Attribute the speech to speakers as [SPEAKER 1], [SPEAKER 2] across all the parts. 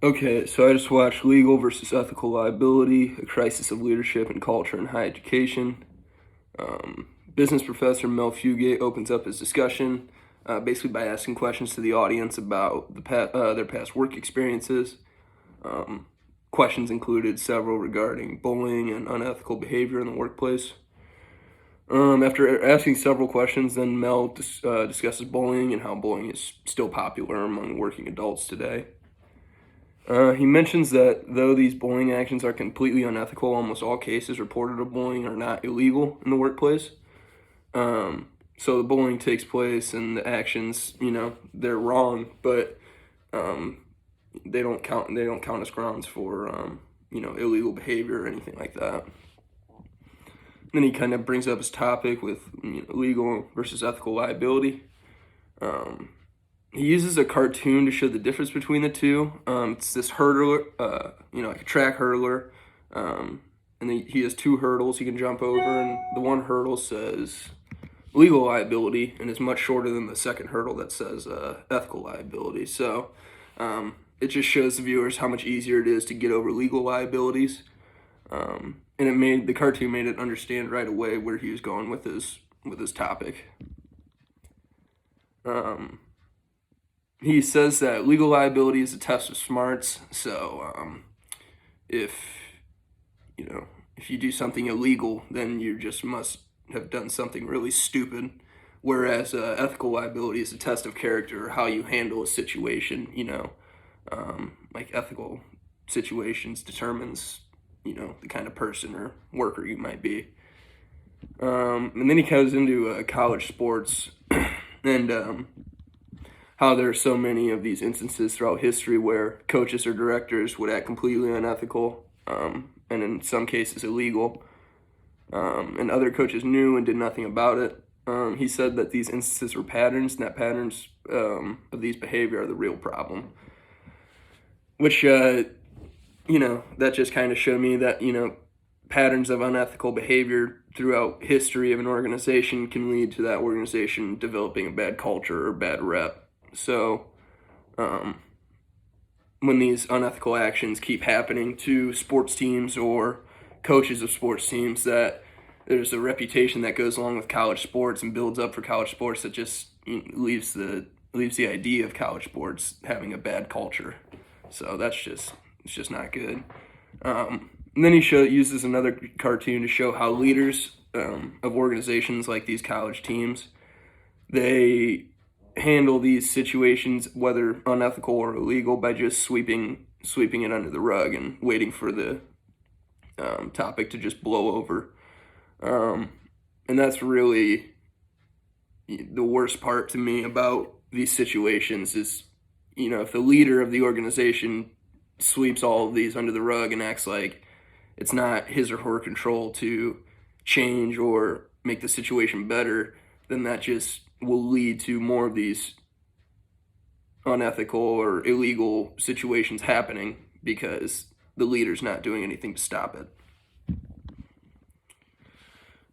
[SPEAKER 1] Okay, so I just watched Legal versus Ethical Liability, A Crisis of Leadership and Culture in Higher Education. Business professor Mel Fugate opens up his discussion basically by asking questions to the audience about their past work experiences. Questions included several regarding bullying and unethical behavior in the workplace. After asking several questions, then Mel discusses bullying and how bullying is still popular among working adults today. He mentions that though these bullying actions are completely unethical, almost all cases reported of bullying are not illegal in the workplace. So the bullying takes place and the actions, they're wrong, but um, they don't count as grounds for illegal behavior or anything like that. Then he kind of brings up his topic with legal versus ethical liability. Um, he uses a cartoon to show the difference between the two. It's this hurdler, like a track hurdler, and he has two hurdles he can jump over, and the one hurdle says legal liability and is much shorter than the second hurdle that says ethical liability. So it just shows the viewers how much easier it is to get over legal liabilities. And the cartoon made it understand right away where he was going with his topic. He says that legal liability is a test of smarts. So if if you do something illegal, then you just must have done something really stupid. Whereas ethical liability is a test of character, how you handle a situation. Like ethical situations determines the kind of person or worker you might be. And then he goes into college sports and how there are so many of these instances throughout history where coaches or directors would act completely unethical, and in some cases illegal, and other coaches knew and did nothing about it. He said that these instances were patterns, and that patterns of these behavior are the real problem. Which, that just kind of showed me that, patterns of unethical behavior throughout history of an organization can lead to that organization developing a bad culture or bad rep. So, when these unethical actions keep happening to sports teams or coaches of sports teams, that there's a reputation that goes along with college sports and builds up for college sports that just leaves the idea of college sports having a bad culture. So it's just not good. And then he uses another cartoon to show how leaders of organizations like these college teams, they handle these situations, whether unethical or illegal, by just sweeping it under the rug and waiting for the topic to just blow over. And that's really the worst part to me about these situations is, if the leader of the organization sweeps all of these under the rug and acts like it's not his or her control to change or make the situation better, then that just will lead to more of these unethical or illegal situations happening because the leader's not doing anything to stop it.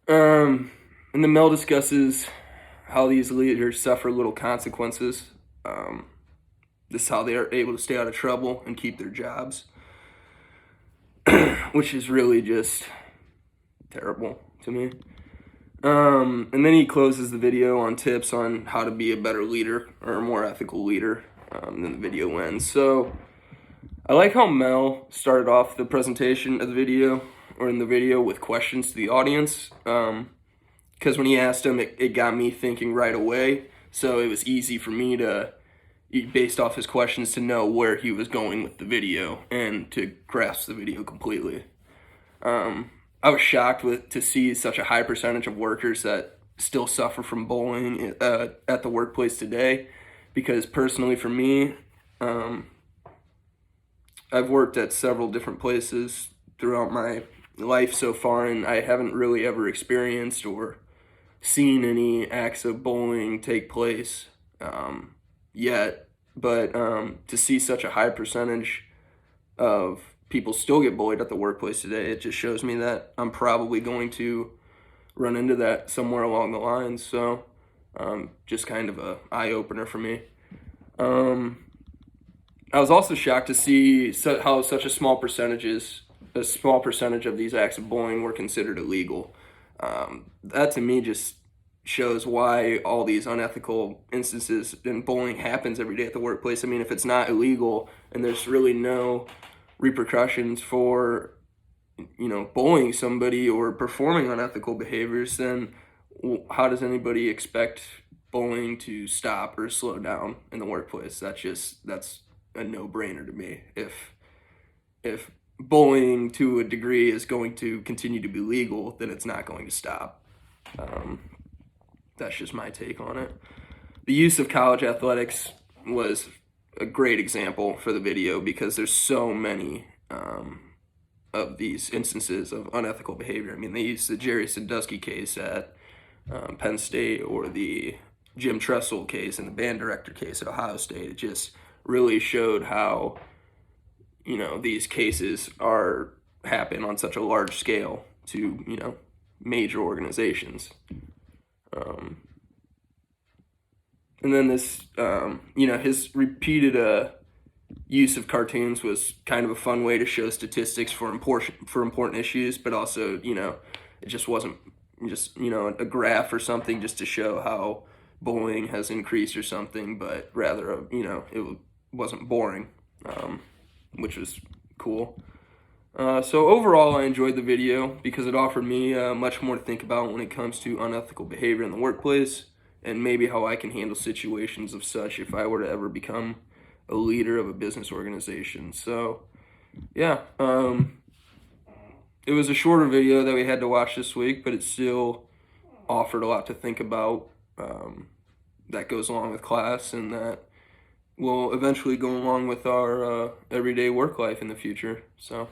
[SPEAKER 1] And then Mel discusses how these leaders suffer little consequences. This is how they are able to stay out of trouble and keep their jobs, which is really just terrible to me. And then he closes the video on tips on how to be a better leader or a more ethical leader. And then the video ends. So I like how Mel started off the presentation of the video or in the video with questions to the audience. Because when he asked them, it got me thinking right away. So it was easy for me to, based off his questions, to know where he was going with the video and to grasp the video completely. I was shocked to see such a high percentage of workers that still suffer from bullying at the workplace today. Because personally, for me, I've worked at several different places throughout my life so far, and I haven't really ever experienced or seen any acts of bullying take place yet. But to see such a high percentage of people still get bullied at the workplace today, it just shows me that I'm probably going to run into that somewhere along the lines. So just kind of a eye-opener for me. I was also shocked to see how such a small percentage of these acts of bullying were considered illegal. That to me just shows why all these unethical instances in bullying happens every day at the workplace. I mean, if it's not illegal and there's really no repercussions for, bullying somebody or performing unethical behaviors, then how does anybody expect bullying to stop or slow down in the workplace? That's a no-brainer to me. If bullying to a degree is going to continue to be legal, then it's not going to stop. Um, that's just my take on it. The use of college athletics was a great example for the video because there's so many of these instances of unethical behavior. I mean, they used the Jerry Sandusky case at Penn State, or the Jim Tressel case and the band director case at Ohio State. It just really showed how, these cases happen on such a large scale to, major organizations. And then this, his repeated use of cartoons was kind of a fun way to show statistics for important issues, but also, it just wasn't just, a graph or something just to show how bullying has increased or something, but rather, it wasn't boring, which was cool. So overall, I enjoyed the video because it offered me much more to think about when it comes to unethical behavior in the workplace, and maybe how I can handle situations of such if I were to ever become a leader of a business organization. So, yeah, it was a shorter video that we had to watch this week, but it still offered a lot to think about, that goes along with class and that will eventually go along with our everyday work life in the future. So.